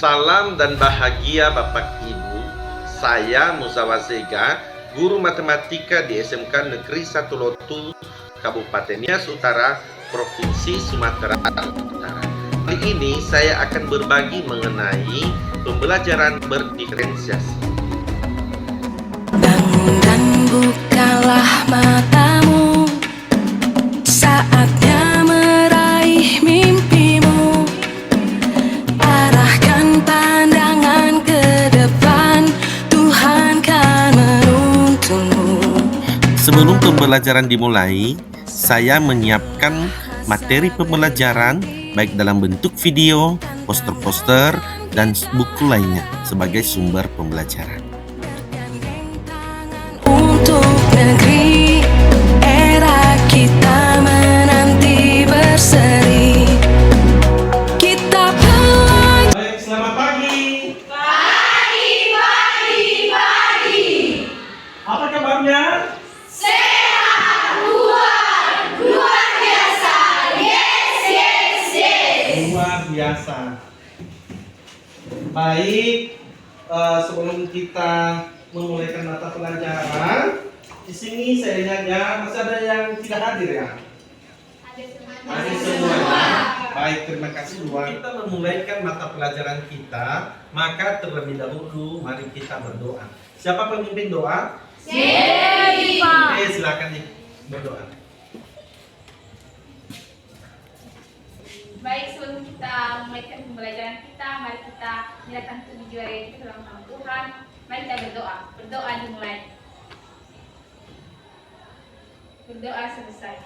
Salam dan bahagia Bapak Ibu. Saya Muzawa Zega, guru matematika di SMK Negeri 1 Lotu, Kabupaten Nias Utara, Provinsi Sumatera Utara. Kali ini saya akan berbagi mengenai pembelajaran berdiferensiasi. Bangun dan bukalah matamu, saatnya meraih mimpimu. Arahkan pandangan ke depan, Tuhan kan menuntunmu. Sebelum pembelajaran dimulai, saya menyiapkan materi pembelajaran baik dalam bentuk video, poster-poster, dan buku lainnya sebagai sumber pembelajaran. Untuk negeri, era kita menanti berseri. Kita belajar. Baik, selamat pagi. Pagi. Apa kabarnya? Sehat, luar biasa. Yes. Luar biasa. Baik, sebelum kita memulaikan mata pelajaran, di sini saya lihat ya masih ada yang tidak hadir ya. Ada semua. Baik, terima kasih. Kita memulaikan mata pelajaran kita, maka terlebih dahulu mari kita berdoa. Siapa pemimpin doa? Dewi. Oke, silakan berdoa. Baik, sebelum kita memulaikan pembelajaran kita, mari kita menyerahkan tubuh jiwa kita dalam nama Tuhan. Mari kita berdoa. Berdoa dimulai. Berdoa selesai.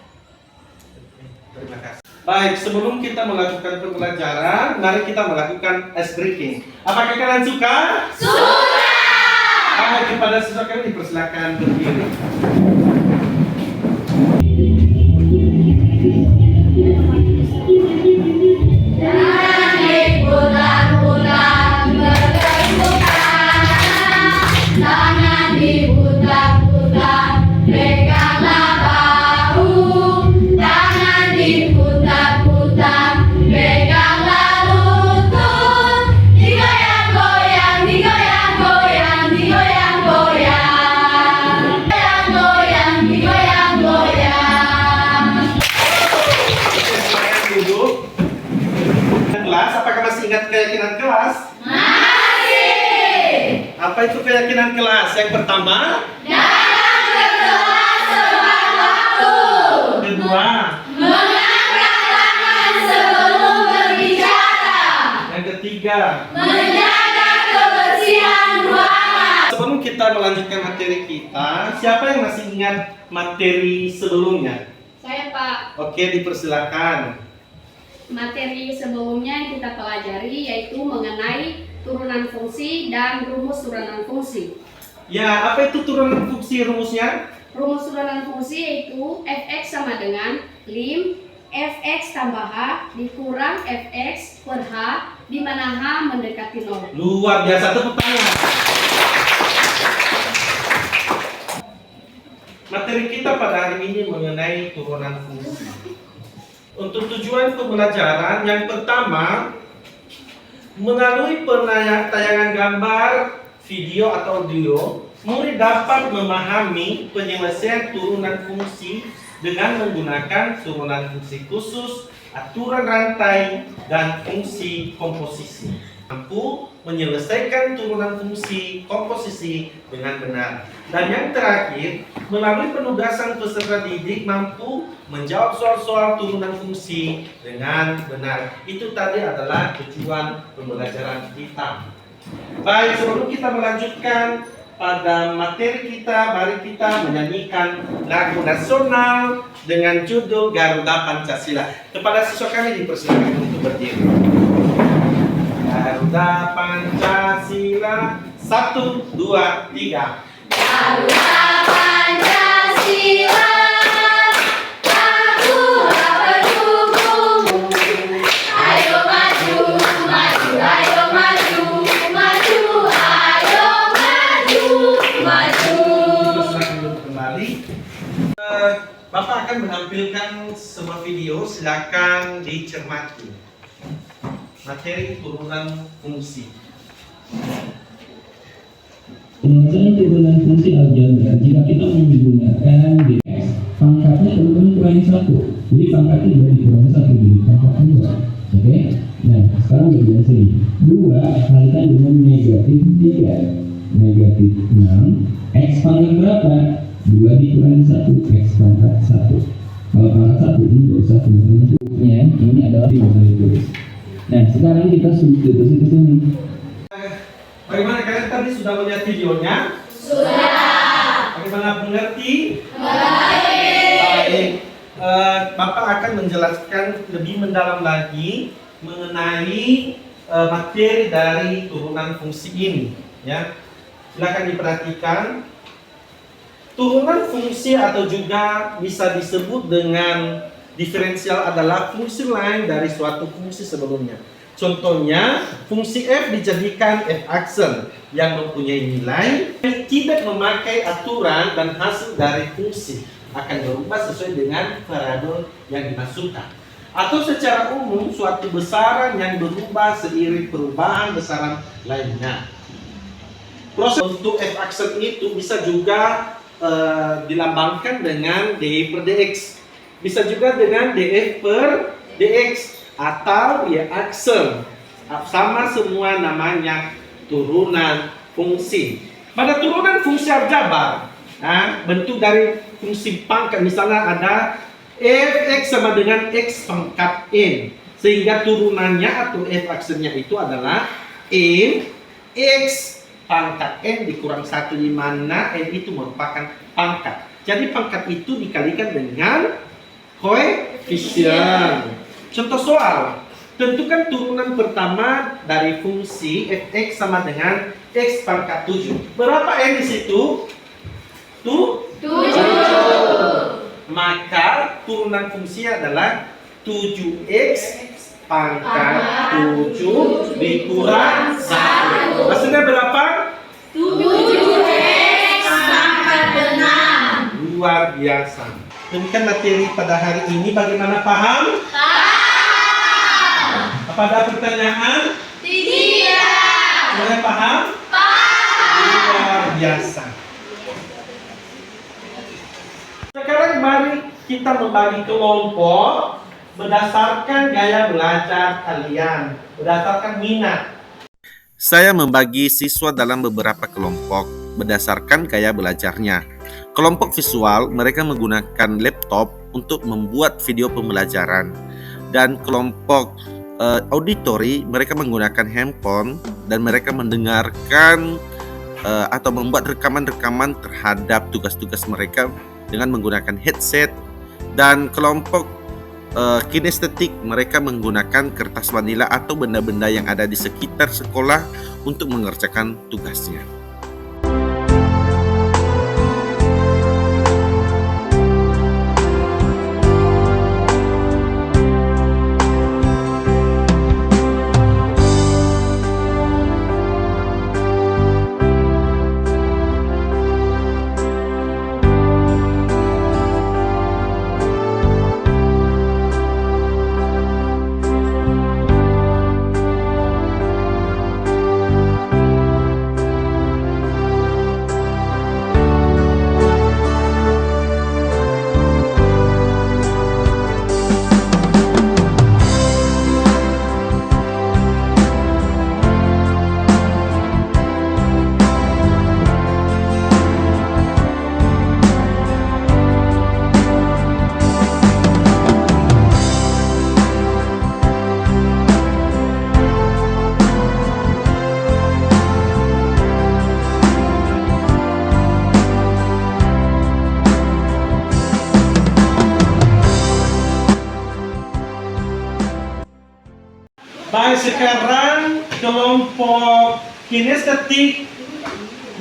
Terima kasih. Baik, sebelum kita melakukan pembelajaran, mari kita melakukan ice breaking. Apakah kalian suka? Suka! Kepada siswa kami dipersilakan berdiri. Jangan diputar-putar, berkesukaan. Jangan diputar-putar, peganglah bahu. Jangan diputar-putar, peganglah lutut. Digoyang-goyang, digoyang-goyang, digoyang-goyang. Goyang-goyang, digoyang-goyang. Silakan duduk. Kelas, apakah masih ingat keyakinan kelas? Masih. Apa itu keyakinan kelas? Yang pertama, Jangan berdoa sebelum waktu. kedua, Mengangkat tangan sebelum berbicara. yang ketiga. Menjaga kebersihan ruangan. Sebelum kita melanjutkan materi kita, siapa yang masih ingat materi sebelumnya? Saya, Pak. Oke, dipersilakan. Materi sebelumnya yang kita pelajari yaitu mengenai turunan fungsi dan rumus turunan fungsi. Ya, apa itu turunan fungsi rumusnya? Rumus turunan fungsi yaitu fx sama dengan lim fx tambah h dikurang fx per h di mana h mendekati 0. Luar biasa, tepuk tangan. Materi kita pada hari ini mengenai turunan fungsi. Untuk tujuan pembelajaran, yang pertama, melalui tayangan gambar, video atau audio, murid dapat memahami penyelesaian turunan fungsi dengan menggunakan turunan fungsi khusus, aturan rantai, dan fungsi komposisi. Mampu menyelesaikan turunan fungsi komposisi dengan benar. Dan yang terakhir, melalui penugasan peserta didik mampu menjawab soal-soal turunan fungsi dengan benar. Itu tadi adalah tujuan pembelajaran kita. Baik, sebelum kita melanjutkan pada materi kita, mari kita menyanyikan lagu nasional dengan judul Garuda Pancasila. Kepada siswa kami dipersilakan untuk berdiri. Garuda Pancasila, 1, 2, 3. Garuda Pancasila, akulah pendukungmu. Ayo maju, maju, ayo maju, maju, ayo maju, maju. Silakan duduk kembali. Bapak akan menampilkan sebuah video, silakan dicermati. materi turunan fungsi. Penguasaan turunan fungsi aljabar jika kita menggunakan dx, pangkatnya teman-teman kurangi 1. Jadi pangkatnya 2 dikurangi 1 jadi pangkat 2. Oke? Nah, sekarang bagian sini. 2 kalikan dengan negatif 3. Negatif 6. X pangkat berapa? 2 dikurangi 1. X pangkat 1. Kalau pangkat 1 ini nggak usah teman-teman. Ini adalah di mana ditulis. Nah, sekarang kita substitusi ke sini. Bagaimana kalian tadi sudah melihat videonya? Sudah. Bagaimana mengerti? Baik. Bapak akan menjelaskan lebih mendalam lagi mengenai materi dari turunan fungsi ini. Ya, silakan diperhatikan. Turunan fungsi atau juga bisa disebut dengan diferensial adalah fungsi lain dari suatu fungsi sebelumnya. Contohnya, fungsi f dijadikan f aksen yang mempunyai nilai tidak memakai aturan dan hasil dari fungsi akan berubah sesuai dengan variabel yang dimasukkan. Atau secara umum, suatu besaran yang berubah seiring perubahan besaran lainnya. Proses untuk f aksen itu bisa juga dilambangkan dengan dy per dx, bisa juga dengan df per dx, atau ya aksen, sama semua namanya turunan fungsi. Pada turunan fungsi aljabar, bentuk dari fungsi pangkat, misalnya ada f(x) sama dengan x pangkat n, sehingga turunannya atau f aksennya itu adalah n x pangkat n dikurang 1, di mana n itu merupakan pangkat. Jadi pangkat itu dikalikan dengan koefisien. Contoh soal, tentukan turunan pertama dari fungsi f(x) sama dengan x pangkat 7. Berapa n di situ? 7. Maka turunan fungsi adalah 7x pangkat 7 dikurang 1. Hasilnya berapa? 7x pangkat 6. Luar biasa. Demikian materi pada hari ini. Bagaimana, paham? Apa ada pertanyaan? Tidak. Mulai paham? Luar biasa. Sekarang mari kita membagi kelompok berdasarkan gaya belajar kalian, berdasarkan minat. Saya membagi siswa dalam beberapa kelompok berdasarkan gaya belajarnya. Kelompok visual, mereka menggunakan laptop untuk membuat video pembelajaran. Dan kelompok auditory, mereka menggunakan handphone dan mereka mendengarkan atau membuat rekaman-rekaman terhadap tugas-tugas mereka dengan menggunakan headset. Dan kelompok kinestetik, mereka menggunakan kertas manila atau benda-benda yang ada di sekitar sekolah untuk mengerjakan tugasnya. Baik, sekarang kelompok kinestetik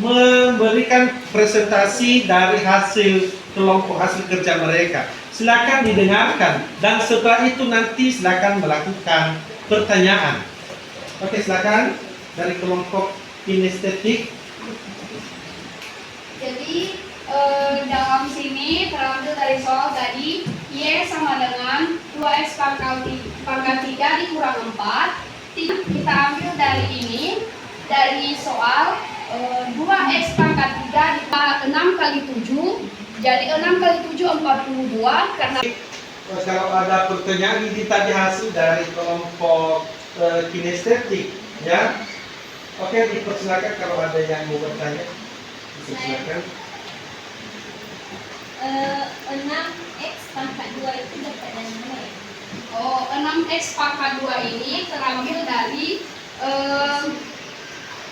memberikan presentasi dari hasil kelompok hasil kerja mereka. Silakan didengarkan dan setelah itu nanti silakan melakukan pertanyaan. Oke, silakan dari kelompok kinestetik. Jadi dalam sini terambil dari soal tadi, Y sama dengan 2x pangkat 3 dikurang 4 Kita ambil dari ini, dari soal 2x pangkat 3 6 kali 7. Jadi 6 kali 7 42 karena Kalau ada pertanyaan ini tadi hasil dari kelompok kinestetik, ya. Oke, dipersilakan kalau ada yang mau bertanya. Dipersilakan. 6x pangkat 2 itu dapat dari mana ya? 6x pangkat 2 ini terambil dari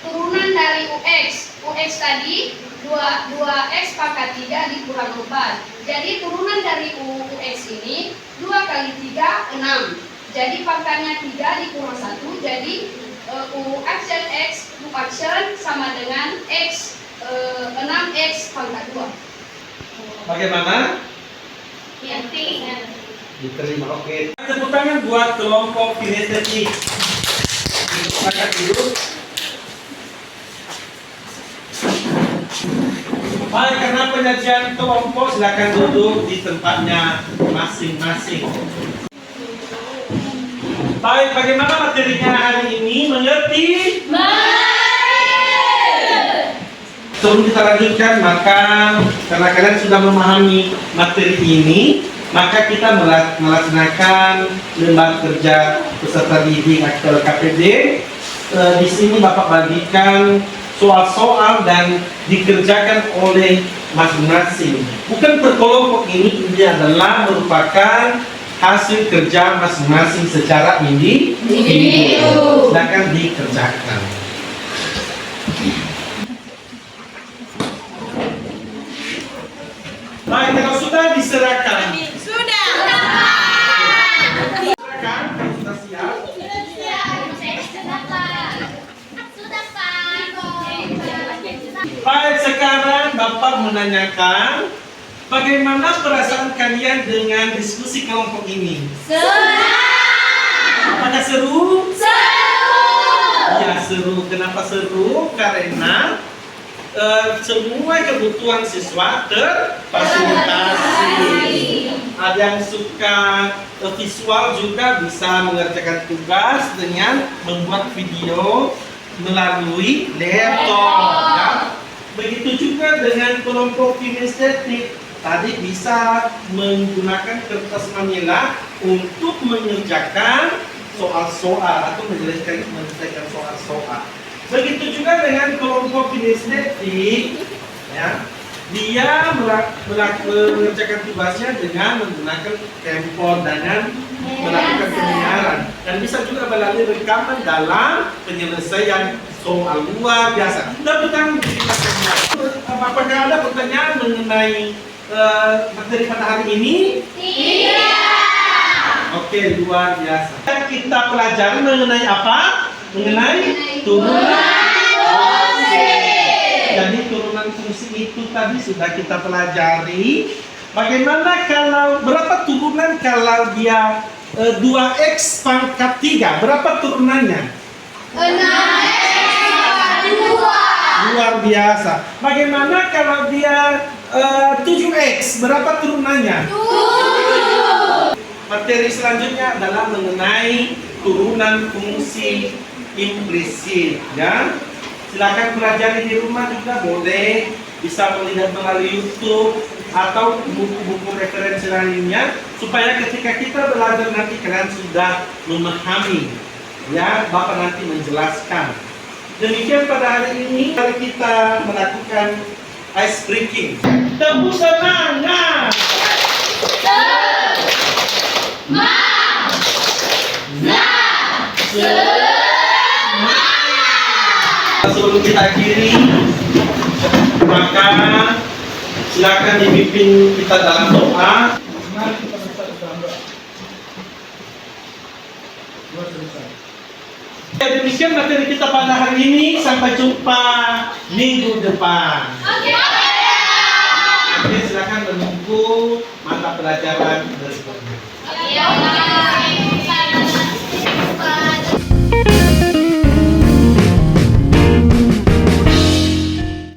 turunan dari ux. Ux tadi 2x pangkat 3 dikurang 4. Jadi turunan dari ux ini 2 kali 3 6. Jadi pangkatnya 3 dikurang 1. Jadi u action x u action sama dengan x 6x pangkat 2. Bagaimana? Diterima. Oke. Tepuk tangan buat kelompok kinestetik. Silakan duduk. Baik, karena penyajian kelompok silakan duduk di tempatnya masing-masing. Baik, bagaimana materinya hari ini? Mengerti? Sebelum kita lanjutkan, maka karena kalian sudah memahami materi ini, maka kita melaksanakan lembar kerja peserta didik atau KPD. Di sini Bapak bagikan soal-soal dan dikerjakan oleh masing-masing. Bukan per kelompok ini adalah merupakan hasil kerja masing-masing secara individu. Silakan dikerjakan. Baik, kalau sudah diserahkan. Diserahkan, kalau sudah siap. Baik, sekarang Bapak menanyakan bagaimana perasaan kalian dengan diskusi kelompok ini? Apakah seru? Ya, seru. Kenapa seru? Karena semua kebutuhan siswa terfasilitasi. Ada yang suka visual juga bisa mengerjakan tugas dengan membuat video melalui laptop. Ya. Begitu juga dengan kelompok kinestetik. Tadi bisa menggunakan kertas manila untuk mengerjakan soal-soal atau menyelesaikan soal-soal. Begitu juga dengan kelompok kinestetik, ya, dia mengerjakan tugasnya dengan menggunakan handphone dan melakukan penyiaran, dan bisa juga melalui rekaman dalam penyelesaian soal luar biasa. Dan apakah ada pertanyaan mengenai materi pada hari ini? Oke, luar biasa. Kita pelajari mengenai apa? Mengenai turunan fungsi. Jadi turunan fungsi itu tadi sudah kita pelajari. Bagaimana kalau berapa turunan kalau dia 2x pangkat 3? Berapa turunannya? 6x Luar biasa. Bagaimana kalau dia 7x? Berapa turunannya? 7. Materi selanjutnya adalah mengenai turunan fungsi implisit, ya. Silakan pelajari di rumah juga boleh, bisa melihat melalui YouTube atau buku-buku referensi lainnya supaya ketika kita belajar nanti kalian sudah memahami, ya. Bapak nanti menjelaskan. Demikian pada hari ini mari kita melakukan ice breaking. Tepuk semangat. Sebelum kita akhiri, maka silakan dipimpin kita dalam doa. Mari kita bersatu dalam doa. Ya, demikian materi kita pada hari ini. Sampai jumpa minggu depan. Oke, silakan menunggu mata pelajaran berikutnya.